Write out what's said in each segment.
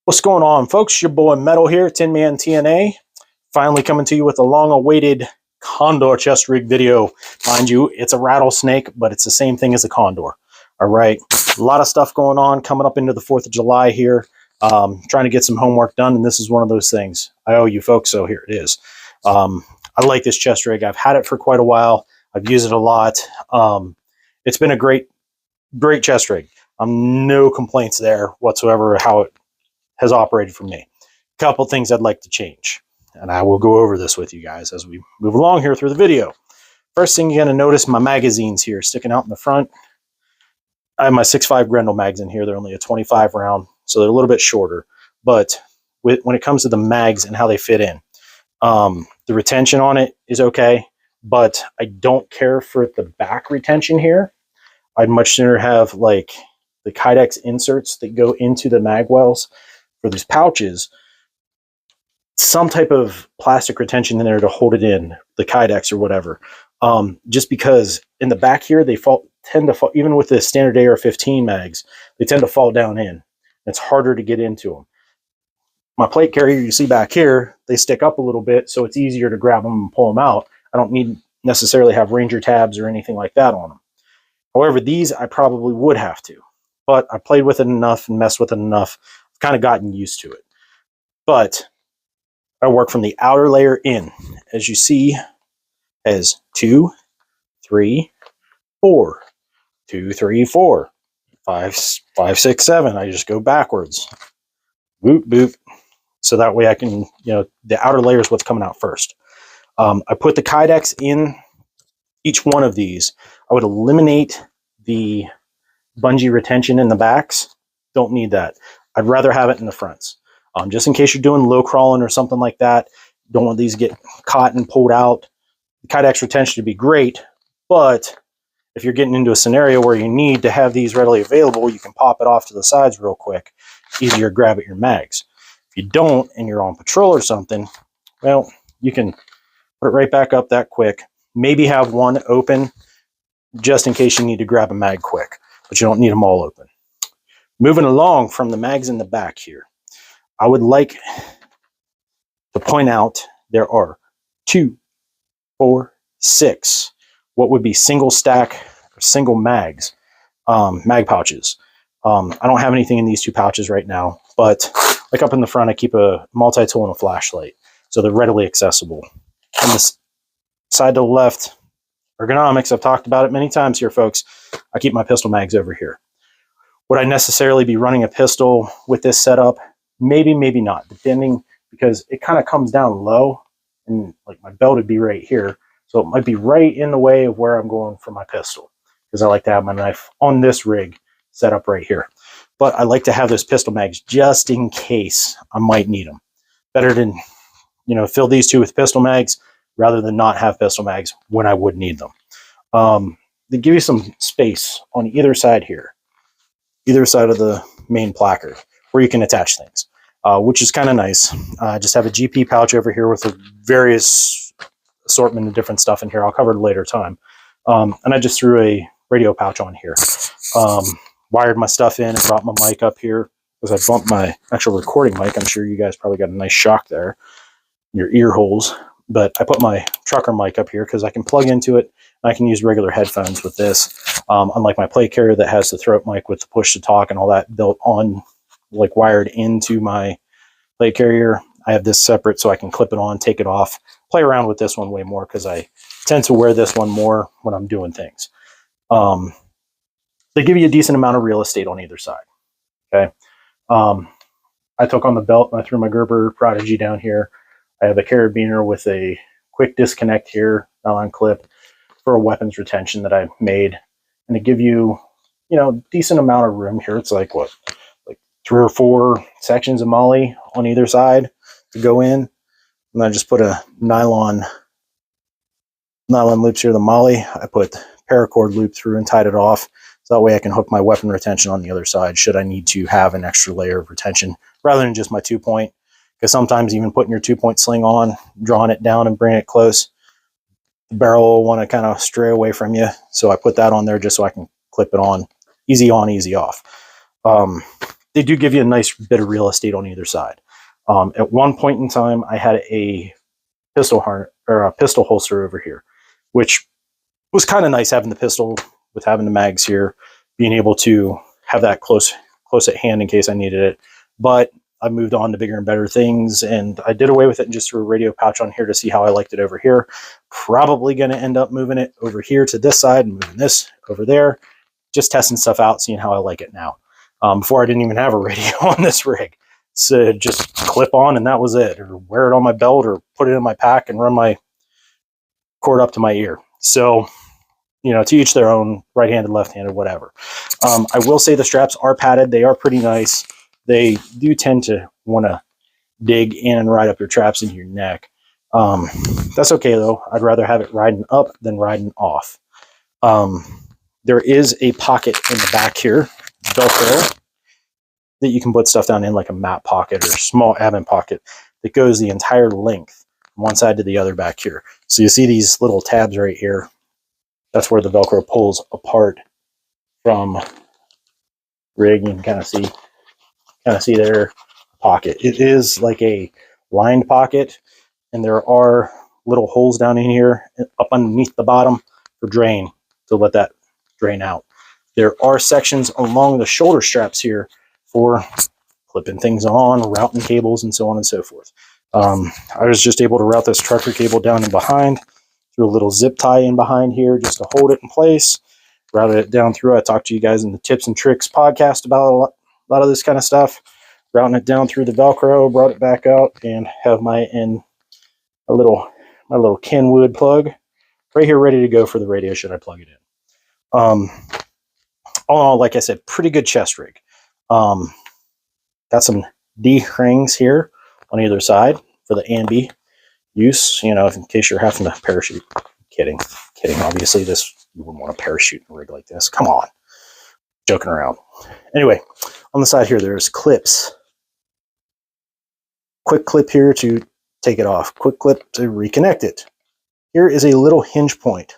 What's going on, folks? Your boy Metal here, Tin Man TNA. Finally coming to you with a long-awaited Condor Chest Rig video. Mind you, it's a rattlesnake, but it's the same thing as a condor. All right, a lot of stuff going on coming up into the 4th of July here. Trying to get some homework done, and this is one of those things. I owe you folks, so here it is. I like this chest rig. I've had it for quite a while. I've used it a lot. It's been a great chest rig. No complaints there whatsoever how it has operated for me. A couple things I'd like to change, and I will go over this with you guys as we move along here through the video. First thing you're going to notice, my magazines here sticking out in the front. I have my 6.5 Grendel mags in here. They're only a 25 round, so they're a little bit shorter. But when it comes to the mags and how they fit in, the retention on it is okay, but I don't care for the back retention here. I'd much sooner have like the Kydex inserts that go into the mag wells for these pouches, some type of plastic retention in there to hold it in, the Kydex or whatever. Just because in the back here, they tend to fall, even with the standard AR-15 mags, they tend to fall down in. It's harder to get into them. My plate carrier, you see back here, they stick up a little bit, so it's easier to grab them and pull them out. I don't need necessarily have Ranger tabs or anything like that on them. However, these I probably would have to, but I played with it enough and messed with it enough. I've kind of gotten used to it. But I work from the outer layer in. As you see, as 2, 3, 4, 2, 3, 4, 5, 5, 6, 7. I just go backwards. Boop, boop. So that way I can, the outer layer is what's coming out first. I put the Kydex in each one of these. I would eliminate the bungee retention in the backs. Don't need that. I'd rather have it in the fronts. Just in case you're doing low crawling or something like that. Don't want these to get caught and pulled out. The Kydex retention would be great, but if you're getting into a scenario where you need to have these readily available, you can pop it off to the sides real quick. Easier to grab at your mags. If you don't and you're on patrol or something, well, you can put it right back up that quick. Maybe have one open just in case you need to grab a mag quick, but you don't need them all open. Moving along from the mags in the back here, I would like to point out there are 2, 4, 6, what would be single stack or single mags, mag pouches. I don't have anything in these 2 pouches right now, but like up in the front, I keep a multi-tool and a flashlight, so they're readily accessible. On this side to the left, ergonomics, I've talked about it many times here, folks. I keep my pistol mags over here. Would I necessarily be running a pistol with this setup? Maybe, maybe not, depending, because it kind of comes down low, and like my belt would be right here, so it might be right in the way of where I'm going for my pistol, because I like to have my knife on this rig set up right here. But I like to have those pistol mags just in case I might need them. Better than, fill these 2 with pistol mags rather than not have pistol mags when I would need them. They give you some space on either side here, either side of the main placard, where you can attach things, which is kind of nice. I just have a GP pouch over here with a various assortment of different stuff in here. I'll cover it later time. And I just threw a radio pouch on here. Wired my stuff in and brought my mic up here because I bumped my actual recording mic. I'm sure you guys probably got a nice shock there, your ear holes. But I put my trucker mic up here because I can plug into it. And I can use regular headphones with this. Unlike my plate carrier that has the throat mic with the push to talk and all that built on, like wired into my plate carrier, I have this separate so I can clip it on, take it off, play around with this one way more because I tend to wear this one more when I'm doing things. They give you a decent amount of real estate on either side. Okay. I took on the belt and I threw my Gerber Prodigy down here. I have a carabiner with a quick disconnect here, nylon clip for a weapons retention that I made. And to give you, decent amount of room here. It's like what, like 3 or 4 sections of MOLLE on either side to go in. And I just put a nylon loops here, the MOLLE. I put paracord loop through and tied it off. So that way I can hook my weapon retention on the other side should I need to have an extra layer of retention rather than just my 2-point. Because sometimes even putting your 2-point sling on, drawing it down and bringing it close, the barrel will want to kind of stray away from you. So I put that on there just so I can clip it on. Easy on, easy off. they do give you a nice bit of real estate on either side. At one point in time, I had a pistol holster over here, which was kind of nice having the pistol with having the mags here, being able to have that close at hand in case I needed it. But I moved on to bigger and better things, and I did away with it and just threw a radio pouch on here to see how I liked it over here. Probably going to end up moving it over here to this side and moving this over there. Just testing stuff out, seeing how I like it now. Before I didn't even have a radio on this rig. So just clip on and that was it. Or wear it on my belt or put it in my pack and run my cord up to my ear. So, you know, to each their own, right-handed, left-handed, whatever. I will say the straps are padded. They are pretty nice. They do tend to want to dig in and ride up your traps into your neck. That's okay, though. I'd rather have it riding up than riding off. There is a pocket in the back here, Velcro, that you can put stuff down in, like a map pocket or small admin pocket that goes the entire length from one side to the other back here. So you see these little tabs right here. That's where the Velcro pulls apart from rig. You can kind of see their pocket. It is like a lined pocket, and there are little holes down in here up underneath the bottom for drain, to let that drain out. There are sections along the shoulder straps here for clipping things on, routing cables, and so on and so forth. I was just able to route this trucker cable down and behind through a little zip tie in behind here just to hold it in place. Routed it down through. I talked to you guys in the Tips and Tricks podcast about a lot of this kind of stuff. Routing it down through the Velcro, brought it back out, and have my little Kenwood plug right here ready to go for the radio should I plug it in. All in all, like I said, pretty good chest rig. Got some D rings here on either side for the ambi use, you know, in case you're having to parachute. Kidding. Obviously, you wouldn't want to parachute in a rig like this. Come on. Joking around. Anyway, on the side here, there's clips. Quick clip here to take it off. Quick clip to reconnect it. Here is a little hinge point.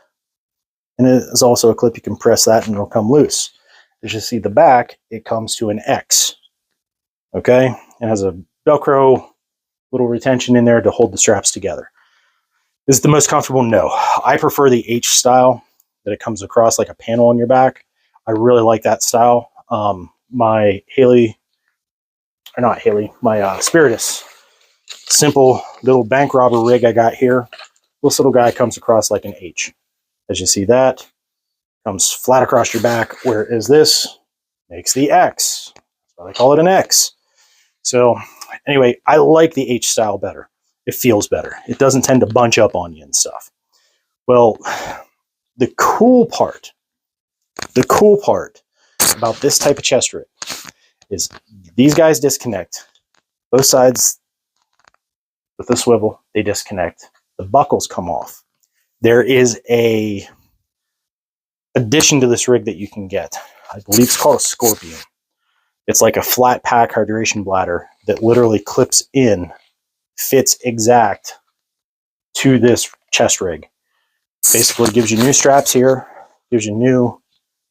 And it is also a clip. You can press that and it'll come loose. As you see the back, it comes to an X. Okay? It has a Velcro little retention in there to hold the straps together. Is it the most comfortable? No. I prefer the H style, that it comes across like a panel on your back. I really like that style. My Spiritus, simple little bank robber rig I got here. This little guy comes across like an H. As you see that, comes flat across your back, whereas this makes the X. That's why they call it an X. So anyway, I like the H style better. It feels better. It doesn't tend to bunch up on you and stuff. Well, the cool part about this type of chest rig is these guys disconnect. Both sides with the swivel, they disconnect. The buckles come off. There is a addition to this rig that you can get. I believe it's called a Scorpion. It's like a flat pack hydration bladder that literally clips in, fits exact to this chest rig. Basically gives you new straps here, gives you new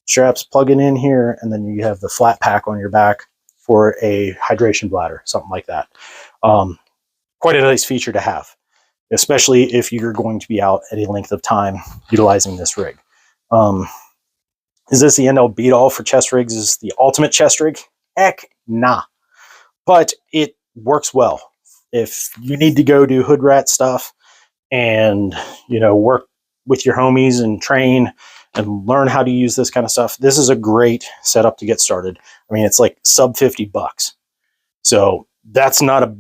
straps plugging in here, and then you have the flat pack on your back for a hydration bladder, something like that. Quite a nice feature to have, especially if you're going to be out at a length of time utilizing this rig. Is this the end-all beat-all for chest rigs? Is this the ultimate chest rig? Heck, nah. But it works well. If you need to go do hood rat stuff and, you know, work with your homies and train and learn how to use this kind of stuff, this is a great setup to get started. I mean, it's like sub $50. So that's not a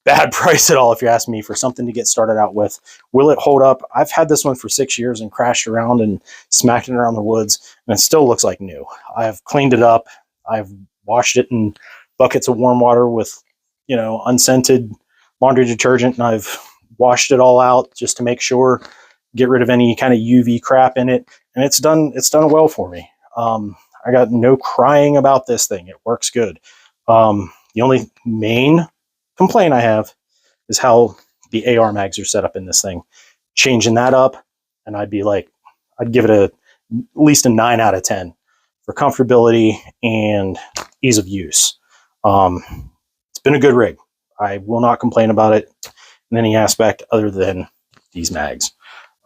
bad price at all, if you ask me, for something to get started out with. Will it hold up? I've had this one for 6 years and crashed around and smacked it around the woods, and it still looks like new. I've cleaned it up. I've washed it in buckets of warm water with, you know, unscented laundry detergent, and I've washed it all out just to make sure, get rid of any kind of UV crap in it, and it's done well for me. I got no crying about this thing. It works good. The only main complaint I have is how the AR mags are set up in this thing. Changing that up, and I'd give it at least a 9 out of 10 for comfortability and ease of use. It's been a good rig. I will not complain about it in any aspect other than these mags.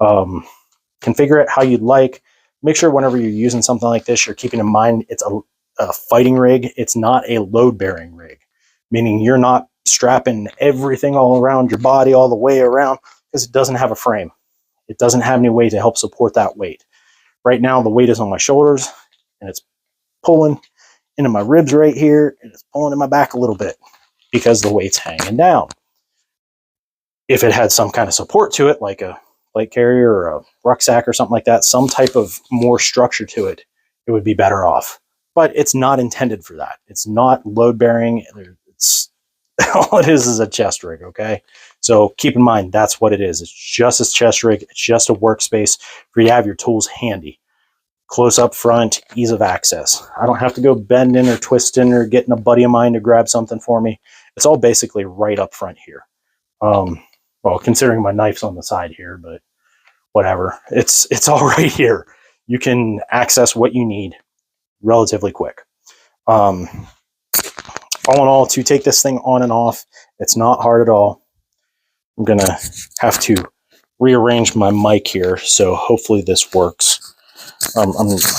Configure it how you'd like. Make sure whenever you're using something like this, you're keeping in mind it's a fighting rig. It's not a load-bearing rig, meaning you're not strapping everything all around your body all the way around, because it doesn't have a frame. It doesn't have any way to help support that weight. Right now, the weight is on my shoulders, and it's pulling into my ribs right here, and it's pulling in my back a little bit because the weight's hanging down. If it had some kind of support to it, like a plate carrier or a rucksack or something like that, some type of more structure to it, it would be better off. But it's not intended for that. It's not load bearing. It's all it is a chest rig. Okay, so keep in mind that's what it is. It's just a chest rig. It's just a workspace for you to have your tools handy, close up front, ease of access. I don't have to go bending or twisting or getting a buddy of mine to grab something for me. It's all basically right up front here. Well, considering my knife's on the side here, but whatever. It's all right here. You can access what you need relatively quick. All in all, to take this thing on and off, it's not hard at all. I'm going to have to rearrange my mic here, so hopefully this works. I'm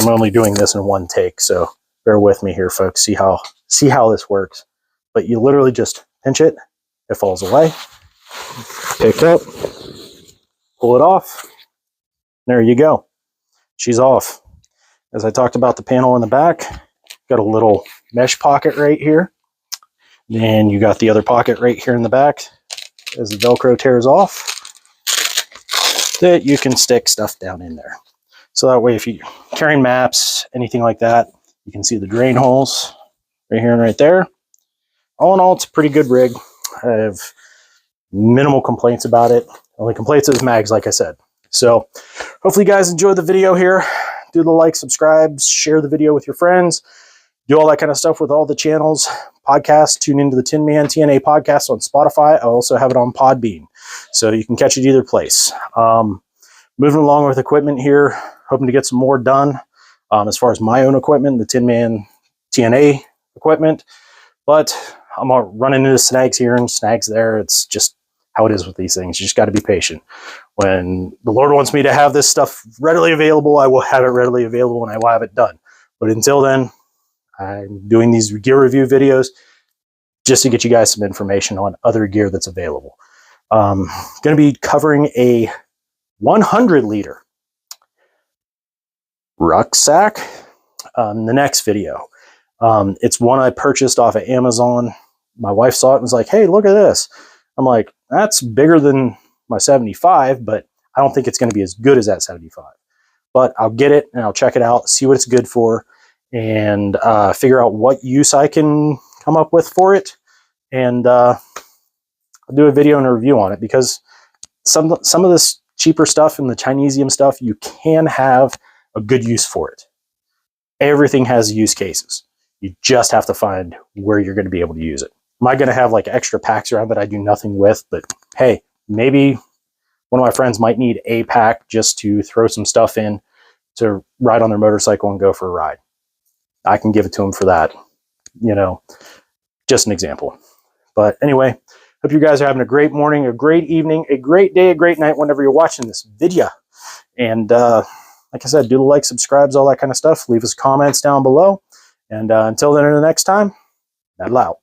only doing this in one take, so bear with me here, folks. See how this works. But you literally just pinch it, it falls away. Pick up, pull it off. There you go. She's off. As I talked about the panel in the back, got a little mesh pocket right here. Then you got the other pocket right here in the back. As the Velcro tears off, that you can stick stuff down in there. So that way, if you're carrying maps, anything like that, you can see the drain holes right here and right there. All in all, it's a pretty good rig. I have minimal complaints about it. Only complaints is mags, like I said. So hopefully you guys enjoyed the video here. Do the like, subscribe, share the video with your friends. Do all that kind of stuff with all the channels. Podcasts, tune into the Tin Man TNA podcast on Spotify. I also have it on Podbean, so you can catch it either place. Moving along with equipment here, hoping to get some more done as far as my own equipment, the Tin Man TNA equipment. But I'm running into snags here and snags there. It's just how it is with these things. You just got to be patient. When the Lord wants me to have this stuff readily available, I will have it readily available and I will have it done. But until then, I'm doing these gear review videos just to get you guys some information on other gear that's available. Going to be covering a 100-liter rucksack in the next video. It's one I purchased off of Amazon. My wife saw it and was like, hey, look at this. I'm like, that's bigger than my 75, but I don't think it's going to be as good as that 75. But I'll get it and I'll check it out, see what it's good for, and figure out what use I can come up with for it. And I'll do a video and a review on it, because some of this cheaper stuff and the Chinesium stuff, you can have a good use for it. Everything has use cases. You just have to find where you're going to be able to use it. Am I going to have like extra packs around that I do nothing with? But hey, maybe one of my friends might need a pack just to throw some stuff in to ride on their motorcycle and go for a ride. I can give it to them for that. You know, just an example. But anyway, hope you guys are having a great morning, a great evening, a great day, a great night whenever you're watching this video. And like I said, do the like, subscribes, all that kind of stuff. Leave us comments down below. And until then, the next time, metal out.